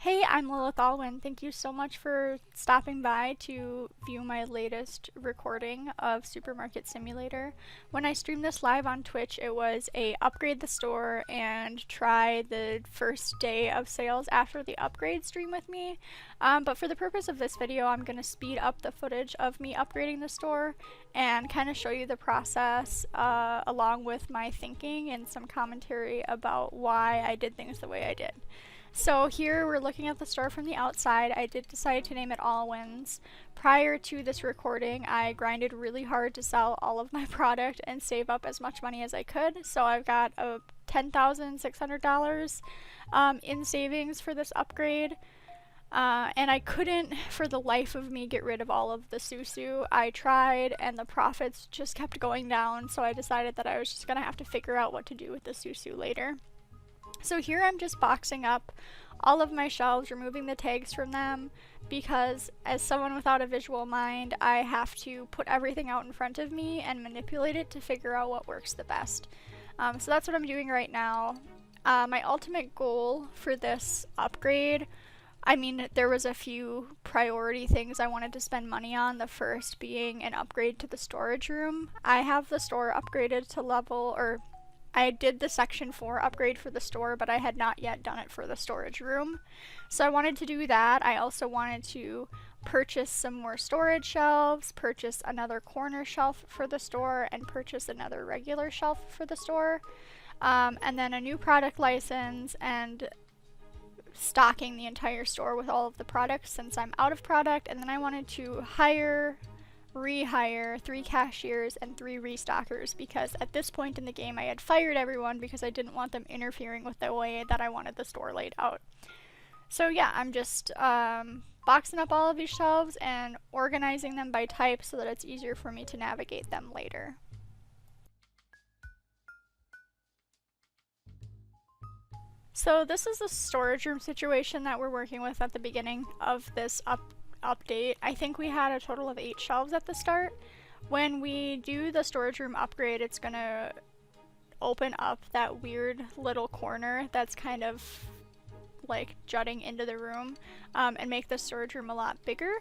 Hey, I'm Lilith Alwyn. Thank you so much for stopping by to view my latest recording of Supermarket Simulator. When I streamed this live on Twitch, it was a upgrade the store and try the first day of sales after the upgrade stream with me. But for the purpose of this video, I'm going to speed up the footage of me upgrading the store and kind of show you the process along with my thinking and some commentary about why I did things the way I did. So here we're looking at the store from the outside. I did decide to name it Alwyn's. Prior to this recording, I grinded really hard to sell all of my product and save up as much money as I could. So I've got $10,600 in savings for this upgrade. And I couldn't, for the life of me, get rid of all of the Susu. I tried, and the profits just kept going down, so I decided that I was just gonna have to figure out what to do with the Susu later. So here I'm just boxing up all of my shelves, removing the tags from them, because as someone without a visual mind, I have to put everything out in front of me and manipulate it to figure out what works the best. So that's what I'm doing right now. My ultimate goal for this upgrade, I mean, there was a few priority things I wanted to spend money on, the first being an upgrade to the storage room. I have the store upgraded to level, or I did the section 4 upgrade for the store, but I had not yet done it for the storage room. So I wanted to do that. I also wanted to purchase some more storage shelves, purchase another corner shelf for the store, and purchase another regular shelf for the store. And then a new product license and stocking the entire store with all of the products since I'm out of product. And then I wanted to rehire 3 cashiers and 3 restockers, because at this point in the game I had fired everyone because I didn't want them interfering with the way that I wanted the store laid out. So yeah, I'm just boxing up all of these shelves and organizing them by type so that it's easier for me to navigate them later. So this is the storage room situation that we're working with at the beginning of this update. I think we had a total of 8 shelves at the start. When we do the storage room upgrade, it's gonna open up that weird little corner that's kind of like jutting into the room and make the storage room a lot bigger.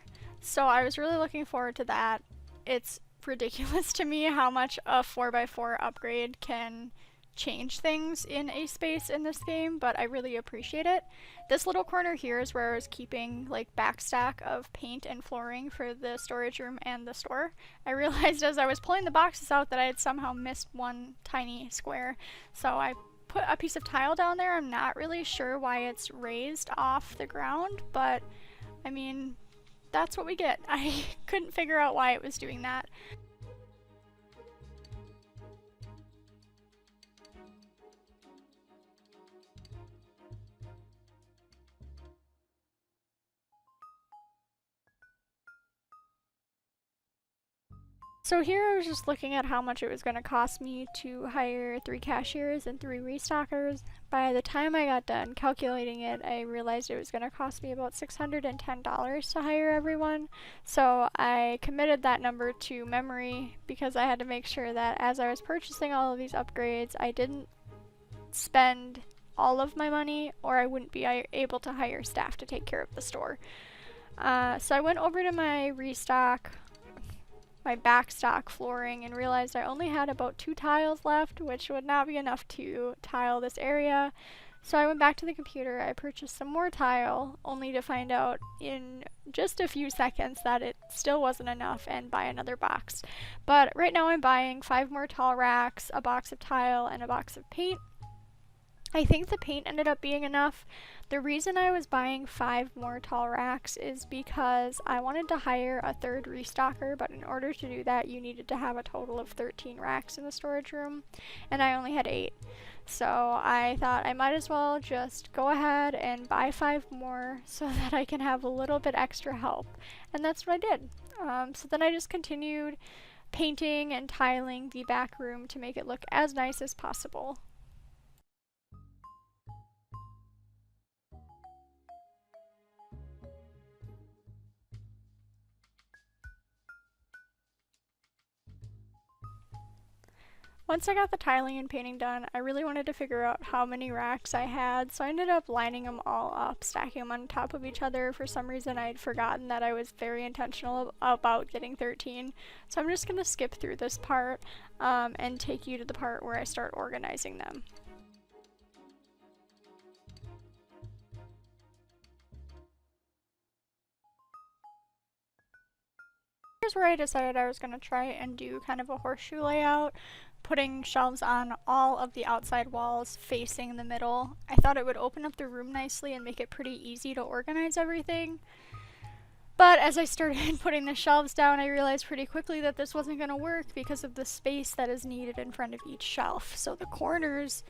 So I was really looking forward to that. It's ridiculous to me how much a 4x4 upgrade can change things in a space in this game, but I really appreciate it. This little corner here is where I was keeping like backstack of paint and flooring for the storage room and the store. I realized as I was pulling the boxes out that I had somehow missed one tiny square, so I put a piece of tile down there. I'm not really sure why it's raised off the ground, but I mean, that's what we get. I couldn't figure out why it was doing that. So here I was just looking at how much it was going to cost me to hire 3 cashiers and 3 restockers. By the time I got done calculating it, I realized it was going to cost me about $610 to hire everyone. So I committed that number to memory because I had to make sure that as I was purchasing all of these upgrades, I didn't spend all of my money or I wouldn't be able to hire staff to take care of the store. So I went over to my backstock flooring and realized I only had about 2 tiles left, which would not be enough to tile this area. So I went back to the computer, I purchased some more tile, only to find out in just a few seconds that it still wasn't enough and buy another box. But right now I'm buying 5 more tall racks, a box of tile, and a box of paint. I think the paint ended up being enough. The reason I was buying 5 more tall racks is because I wanted to hire a 3rd restocker, but in order to do that you needed to have a total of 13 racks in the storage room, and I only had 8. So I thought I might as well just go ahead and buy 5 more so that I can have a little bit extra help, and that's what I did. So then I just continued painting and tiling the back room to make it look as nice as possible. Once I got the tiling and painting done, I really wanted to figure out how many racks I had, so I ended up lining them all up, stacking them on top of each other. For some reason, I had forgotten that I was very intentional about getting 13, so I'm just going to skip through this part and take you to the part where I start organizing them. Here's where I decided I was going to try and do kind of a horseshoe layout, putting shelves on all of the outside walls facing the middle. I thought it would open up the room nicely and make it pretty easy to organize everything. But as I started putting the shelves down, I realized pretty quickly that this wasn't going to work because of the space that is needed in front of each shelf. So the corners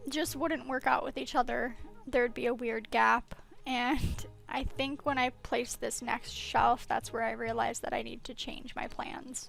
just wouldn't work out with each other. There'd be a weird gap, and I think when I place this next shelf, that's where I realized that I need to change my plans.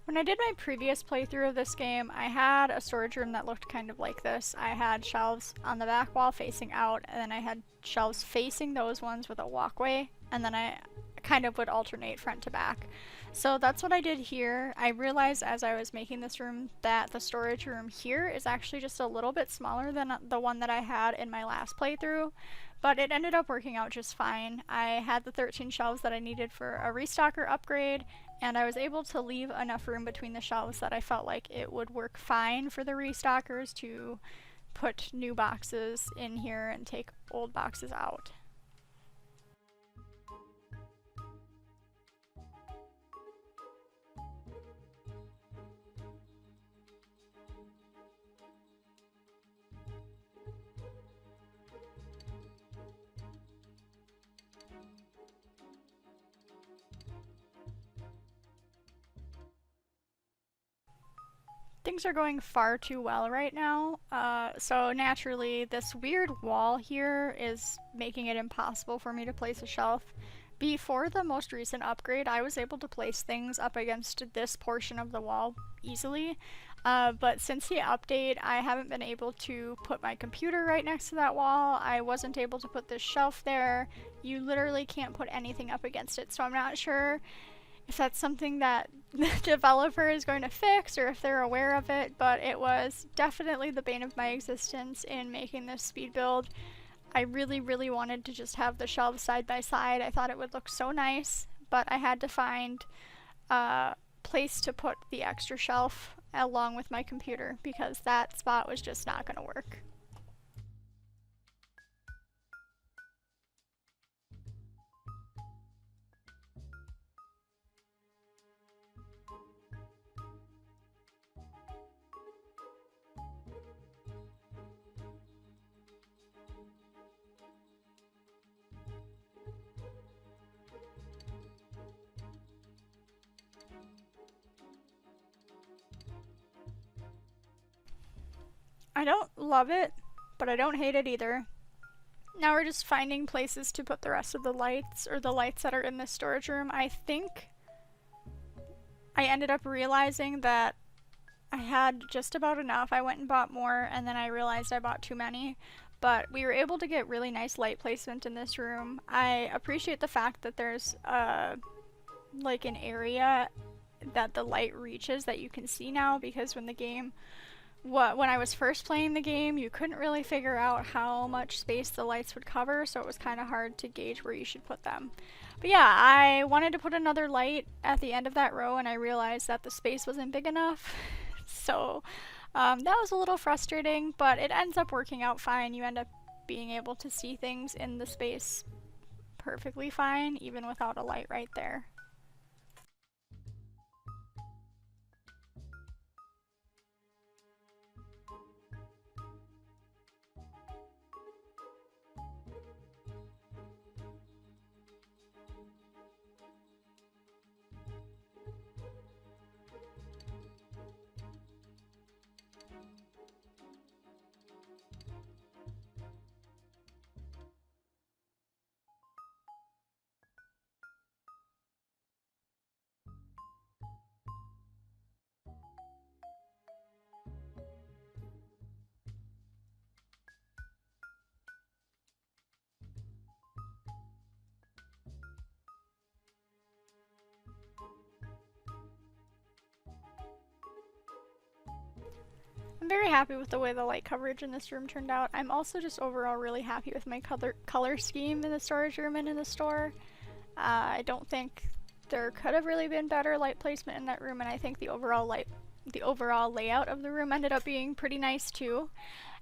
When I did my previous playthrough of this game, I had a storage room that looked kind of like this. I had shelves on the back wall facing out, and then I had shelves facing those ones with a walkway, and then I kind of would alternate front to back. So that's what I did here. I realized as I was making this room that the storage room here is actually just a little bit smaller than the one that I had in my last playthrough, but it ended up working out just fine. I had the 13 shelves that I needed for a restocker upgrade, and I was able to leave enough room between the shelves that I felt like it would work fine for the restockers to put new boxes in here and take old boxes out. Things are going far too well right now, so naturally this weird wall here is making it impossible for me to place a shelf. Before the most recent upgrade, I was able to place things up against this portion of the wall easily, but since the update, I haven't been able to put my computer right next to that wall. I wasn't able to put this shelf there. You literally can't put anything up against it, so I'm not sure if that's something that the developer is going to fix or if they're aware of it, but it was definitely the bane of my existence in making this speed build. I really wanted to just have the shelves side by side. I thought it would look so nice, but I had to find a place to put the extra shelf along with my computer because that spot was just not going to work. I don't love it, but I don't hate it either. Now we're just finding places to put the rest of the lights, or the lights that are in this storage room. I think I ended up realizing that I had just about enough. I went and bought more, and then I realized I bought too many. But we were able to get really nice light placement in this room. I appreciate the fact that there's like an area that the light reaches that you can see now, because when I was first playing the game, you couldn't really figure out how much space the lights would cover, so it was kind of hard to gauge where you should put them. But yeah, I wanted to put another light at the end of that row, and I realized that the space wasn't big enough. So that was a little frustrating, but it ends up working out fine. You end up being able to see things in the space perfectly fine, even without a light right there. I'm very happy with the way the light coverage in this room turned out. I'm also just overall really happy with my color scheme in the storage room and in the store. I don't think there could have really been better light placement in that room, and I think the overall layout of the room ended up being pretty nice too.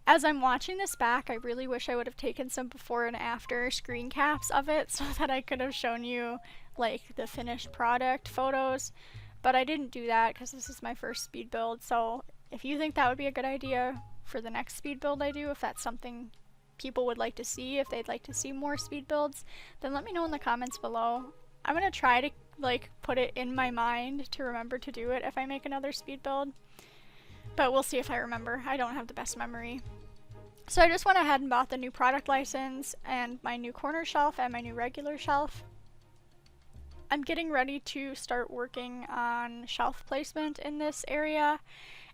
As I'm watching this back, I really wish I would have taken some before and after screen caps of it so that I could have shown you like the finished product photos, but I didn't do that because this is my first speed build. So if you think that would be a good idea for the next speed build I do, if that's something people would like to see, if they'd like to see more speed builds, then let me know in the comments below. I'm gonna try to like put it in my mind to remember to do it if I make another speed build, but we'll see if I remember. I don't have the best memory. So I just went ahead and bought the new product license and my new corner shelf and my new regular shelf. I'm getting ready to start working on shelf placement in this area,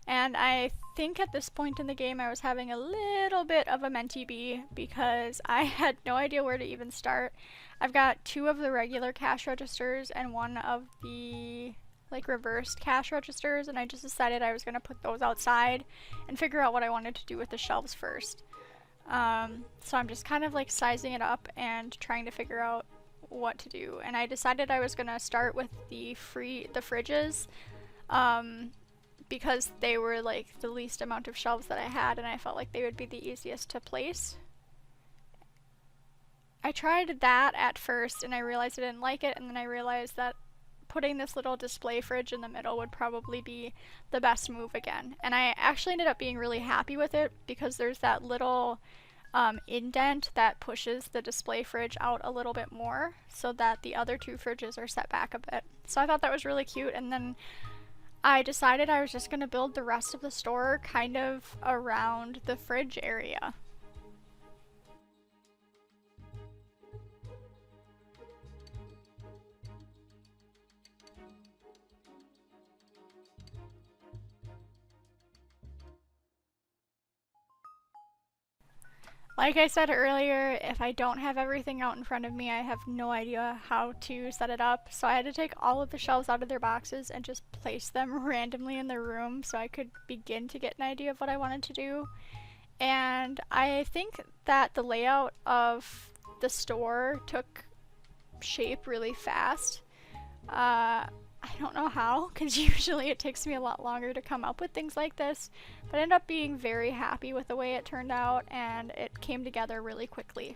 and I think at this point in the game I was having a little bit of a mentee bee because I had no idea where to even start. I've got 2 of the regular cash registers and 1 of the like reversed cash registers, and I just decided I was going to put those outside and figure out what I wanted to do with the shelves first. So I'm just kind of like sizing it up and trying to figure out what to do, and I decided I was going to start with the fridges because they were like the least amount of shelves that I had, and I felt like they would be the easiest to place. I tried that at first and I realized I didn't like it, and then I realized that putting this little display fridge in the middle would probably be the best move again. And I actually ended up being really happy with it because there's that little indent that pushes the display fridge out a little bit more so that the other 2 fridges are set back a bit. So I thought that was really cute, and then I decided I was just going to build the rest of the store kind of around the fridge area. Like I said earlier, if I don't have everything out in front of me, I have no idea how to set it up. So I had to take all of the shelves out of their boxes and just place them randomly in the room so I could begin to get an idea of what I wanted to do. And I think that the layout of the store took shape really fast. I don't know how, because usually it takes me a lot longer to come up with things like this, but I ended up being very happy with the way it turned out, and it came together really quickly.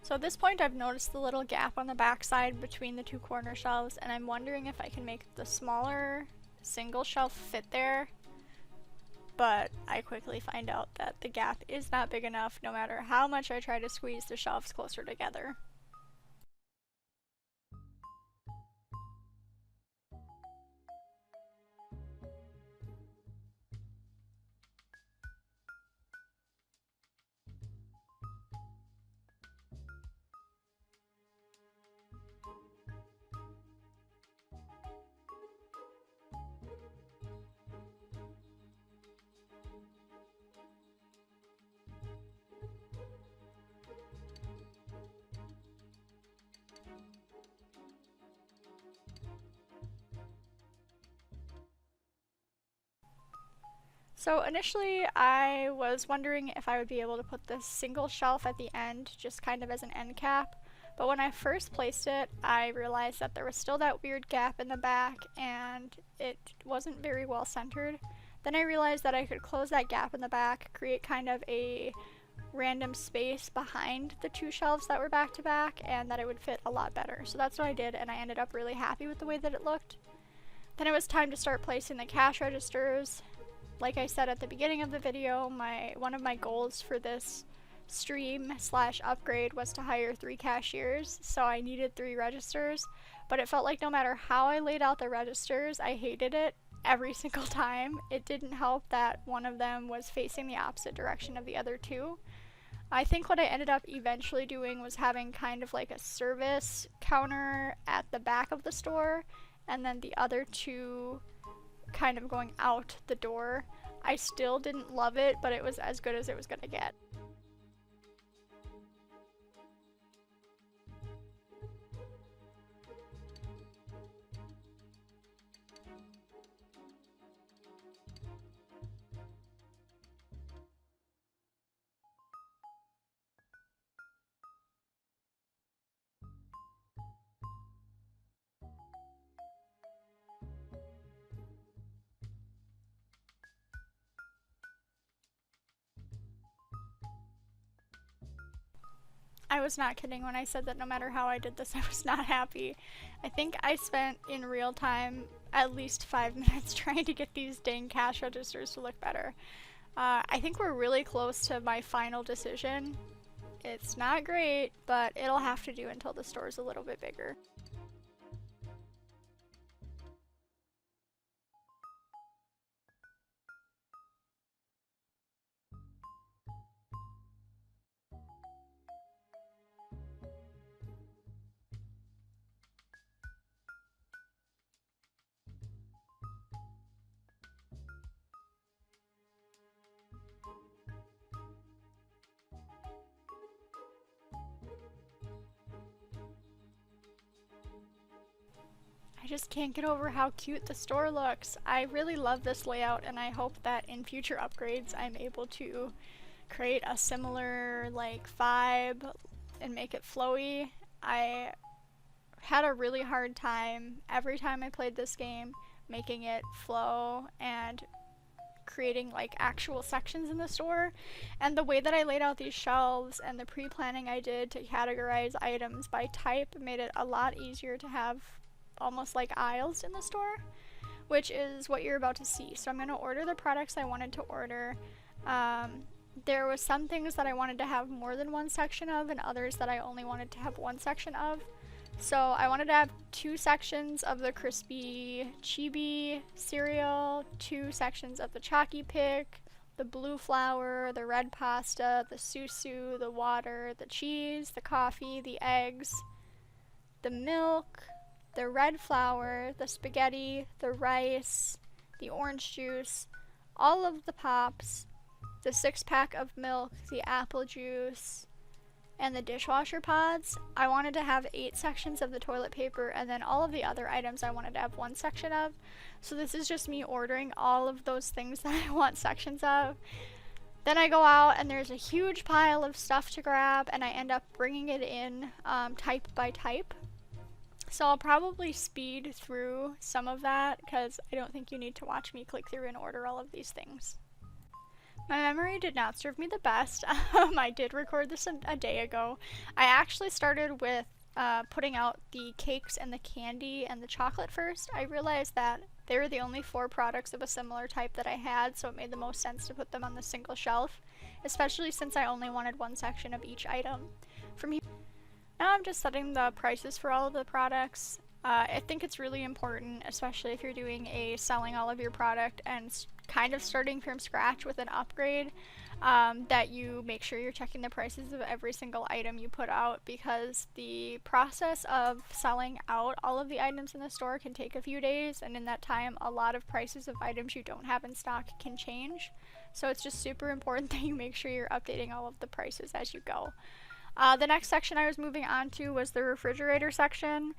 So at this point I've noticed the little gap on the back side between the 2 corner shelves, and I'm wondering if I can make the smaller single shelf fit there, but I quickly find out that the gap is not big enough no matter how much I try to squeeze the shelves closer together. So initially I was wondering if I would be able to put this single shelf at the end just kind of as an end cap, but when I first placed it I realized that there was still that weird gap in the back and it wasn't very well centered. Then I realized that I could close that gap in the back, create kind of a random space behind the 2 shelves that were back to back, and that it would fit a lot better. So that's what I did, and I ended up really happy with the way that it looked. Then it was time to start placing the cash registers. Like I said at the beginning of the video, one of my goals for this stream / upgrade was to hire 3 cashiers, so I needed 3 registers, but it felt like no matter how I laid out the registers, I hated it, every single time. It didn't help that one of them was facing the opposite direction of the other two. I think what I ended up eventually doing was having kind of like a service counter at the back of the store, and then the other two kind of going out the door. I still didn't love it, but it was as good as it was gonna get. I was not kidding when I said that no matter how I did this, I was not happy. I think I spent in real time at least 5 minutes trying to get these dang cash registers to look better. I think we're really close to my final decision. It's not great, but it'll have to do until the store's a little bit bigger. I just can't get over how cute the store looks. I really love this layout, and I hope that in future upgrades I'm able to create a similar like vibe and make it flowy. I had a really hard time every time I played this game making it flow and creating like actual sections in the store, and the way that I laid out these shelves and the pre-planning I did to categorize items by type made it a lot easier to have almost like aisles in the store, which is what you're about to see. So I'm going to order the products I wanted to order. There was some things that I wanted to have more than one section of, and others that I only wanted to have one section of. So I wanted to have 2 sections of the crispy chibi cereal, 2 sections of the chalky pick, the blue flour, the red pasta, the susu, the water, the cheese, the coffee, the eggs, the milk, the red flour, the spaghetti, the rice, the orange juice, all of the pops, the 6-pack of milk, the apple juice, and the dishwasher pods. I wanted to have 8 sections of the toilet paper, and then all of the other items I wanted to have 1 section of. So this is just me ordering all of those things that I want sections of. Then I go out and there's a huge pile of stuff to grab, and I end up bringing it in type by type. So I'll probably speed through some of that because I don't think you need to watch me click through and order all of these things. My memory did not serve me the best. I did record this a day ago. I actually started with putting out the cakes and the candy and the chocolate first. I realized that they were the only 4 products of a similar type that I had, so it made the most sense to put them on the single shelf, especially since I only wanted 1 section of each item. From here, now I'm just setting the prices for all of the products. I think it's really important, especially if you're doing a selling all of your product and kind of starting from scratch with an upgrade, that you make sure you're checking the prices of every single item you put out, because the process of selling out all of the items in the store can take a few days, and in that time a lot of prices of items you don't have in stock can change. So it's just super important that you make sure you're updating all of the prices as you go. The next section I was moving on to was the refrigerator section.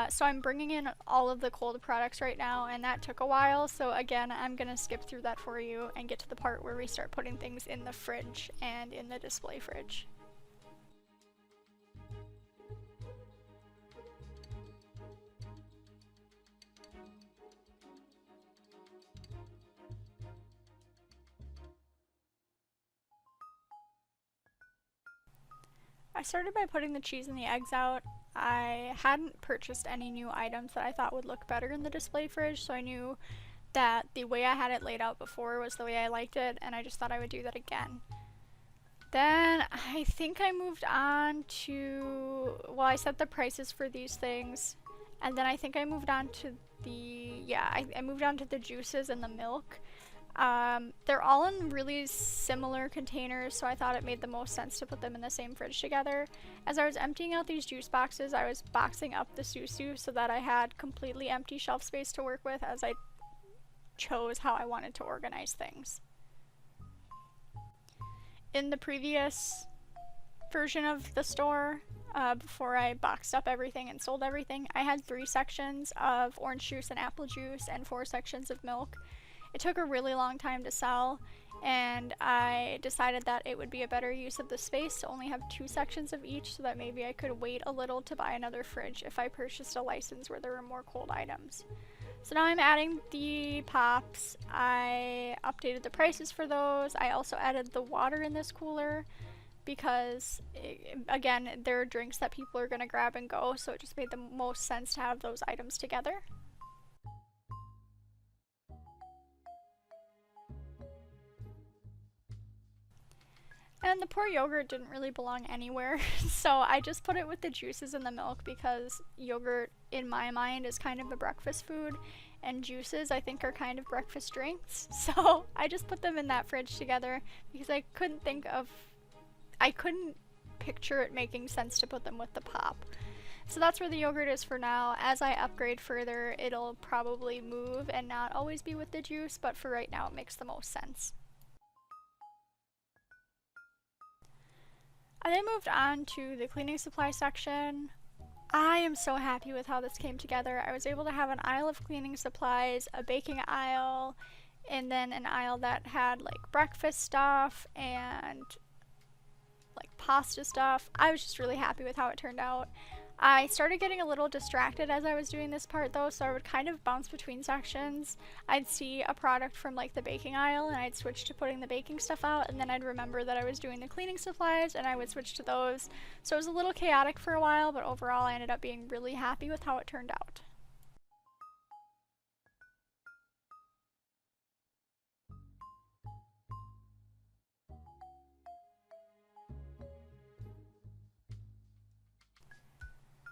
So I'm bringing in all of the cold products right now, and that took a while. So again, I'm gonna skip through that for you and get to the part where we start putting things in the fridge and in the display fridge. I started by putting the cheese and the eggs out. I hadn't purchased any new items that I thought would look better in the display fridge, so I knew that the way I had it laid out before was the way I liked it, and I just thought I would do that again. Then I think I moved on to, well, I set the prices for these things, And then I think I moved on to I moved on to the juices and the milk. They're all in really similar containers, so I thought it made the most sense to put them in the same fridge together. As I was emptying out these juice boxes, I was boxing up the susu so that I had completely empty shelf space to work with as I chose how I wanted to organize things. In the previous version of the store, before I boxed up everything and sold everything, I had 3 sections of orange juice and apple juice and 4 sections of milk. It took a really long time to sell, and I decided that it would be a better use of the space to only have 2 sections of each, so that maybe I could wait a little to buy another fridge if I purchased a license where there were more cold items. So now I'm adding the pops. I updated the prices for those. I also added the water in this cooler because, again, there are drinks that people are going to grab and go, so it just made the most sense to have those items together. And the poor yogurt didn't really belong anywhere, so I just put it with the juices and the milk because yogurt, in my mind, is kind of a breakfast food, and juices, I think, are kind of breakfast drinks. So I just put them in that fridge together because I couldn't picture it making sense to put them with the pop. So that's where the yogurt is for now. As I upgrade further, it'll probably move and not always be with the juice, but for right now, it makes the most sense. I then moved on to the cleaning supply section. I am so happy with how this came together. I was able to have an aisle of cleaning supplies, a baking aisle, and then an aisle that had like breakfast stuff and like pasta stuff. I was just really happy with how it turned out. I started getting a little distracted as I was doing this part though, so I would kind of bounce between sections. I'd see a product from like the baking aisle and I'd switch to putting the baking stuff out, and then I'd remember that I was doing the cleaning supplies and I would switch to those. So it was a little chaotic for a while, but overall I ended up being really happy with how it turned out.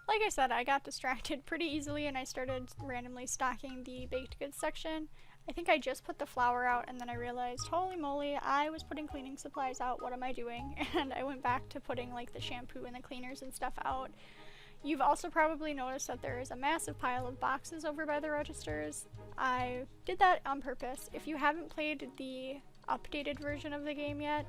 Like I said, I got distracted pretty easily and I started randomly stocking the baked goods section. I think I just put the flour out and then I realized, holy moly, I was putting cleaning supplies out, what am I doing? And I went back to putting like the shampoo and the cleaners and stuff out. You've also probably noticed that there is a massive pile of boxes over by the registers. I did that on purpose. If you haven't played the updated version of the game yet,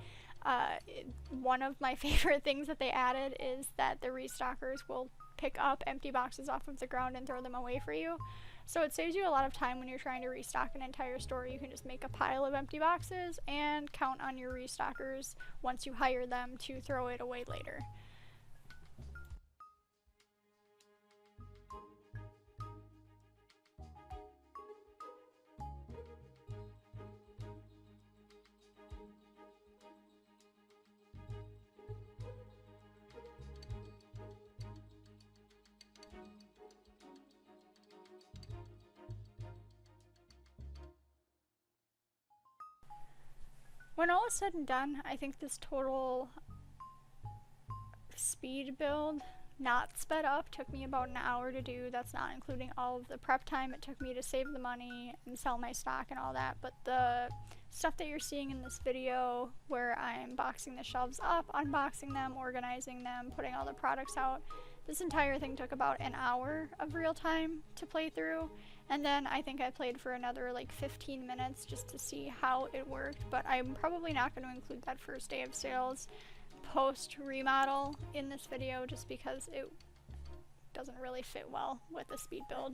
one of my favorite things that they added is that the restockers will pick up empty boxes off of the ground and throw them away for you. So it saves you a lot of time when you're trying to restock an entire store. You can just make a pile of empty boxes and count on your restockers once you hire them to throw it away later. When all is said and done, I think this total speed build, not sped up, took me about an hour to do. That's not including all of the prep time it took me to save the money and sell my stock and all that. But the stuff that you're seeing in this video, where I'm boxing the shelves up, unboxing them, organizing them, putting all the products out, this entire thing took about an hour of real time to play through. And then I think I played for another like 15 minutes just to see how it worked, but I'm probably not going to include that first day of sales post remodel in this video just because it doesn't really fit well with the speed build.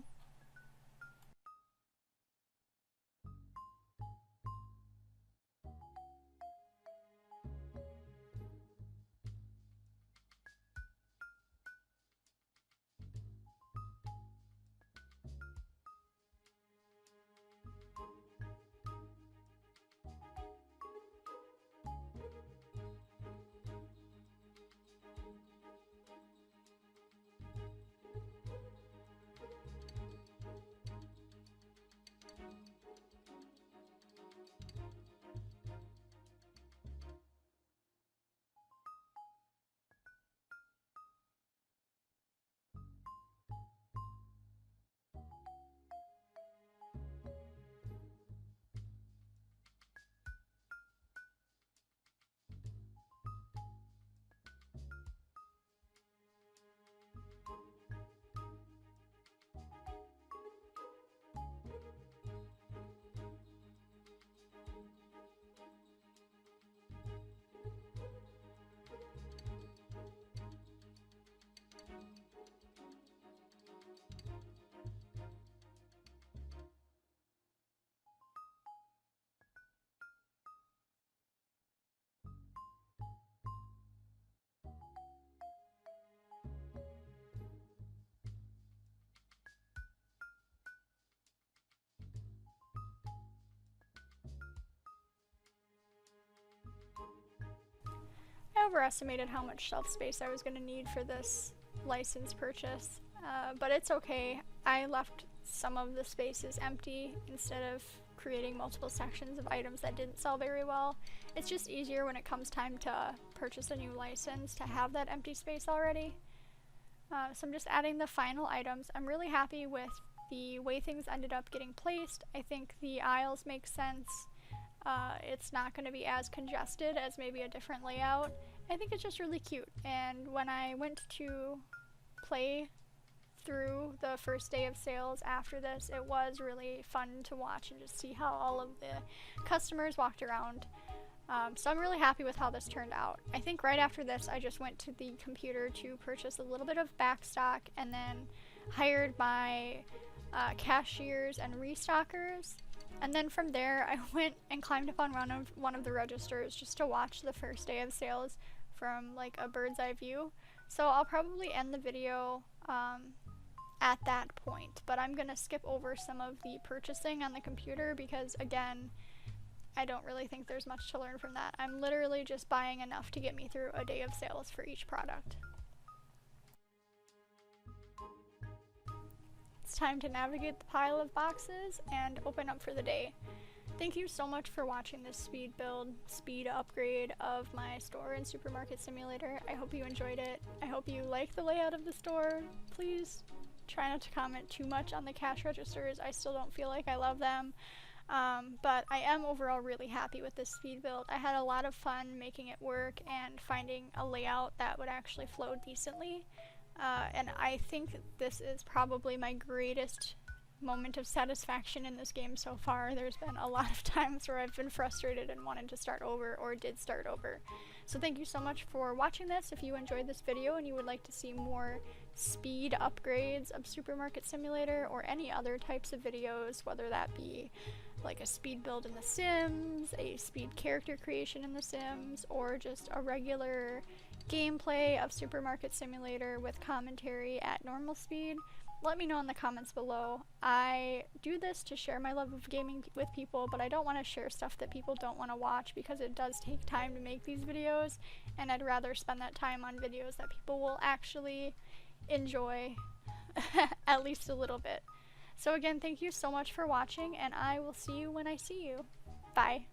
overestimated how much shelf space I was going to need for this license purchase, but it's okay. I left some of the spaces empty instead of creating multiple sections of items that didn't sell very well. It's just easier when it comes time to purchase a new license to have that empty space already. So I'm just adding the final items. I'm really happy with the way things ended up getting placed. I think the aisles make sense. It's not going to be as congested as maybe a different layout. I think it's just really cute, and when I went to play through the first day of sales after this, it was really fun to watch and just see how all of the customers walked around. So I'm really happy with how this turned out. I think right after this I just went to the computer to purchase a little bit of backstock and then hired my cashiers and restockers. And then from there I went and climbed up on one of the registers just to watch the first day of sales from like a bird's eye view. So I'll probably end the video at that point, but I'm gonna skip over some of the purchasing on the computer because again, I don't really think there's much to learn from that. I'm literally just buying enough to get me through a day of sales for each product. It's time to navigate the pile of boxes and open up for the day. Thank you so much for watching this speed upgrade of my store in Supermarket Simulator. I hope you enjoyed it. I hope you like the layout of the store. Please try not to comment too much on the cash registers. I still don't feel like I love them. But I am overall really happy with this speed build. I had a lot of fun making it work and finding a layout that would actually flow decently. And I think this is probably my greatest moment of satisfaction in this game so far. There's been a lot of times where I've been frustrated and wanted to start over or did start over. So thank you so much for watching this. If you enjoyed this video and you would like to see more speed upgrades of Supermarket Simulator or any other types of videos, whether that be like a speed build in The Sims, a speed character creation in The Sims, or just a regular gameplay of Supermarket Simulator with commentary at normal speed, let me know in the comments below. I do this to share my love of gaming with people, but I don't want to share stuff that people don't want to watch because it does take time to make these videos, and I'd rather spend that time on videos that people will actually enjoy at least a little bit. So again, thank you so much for watching, and I will see you when I see you. Bye.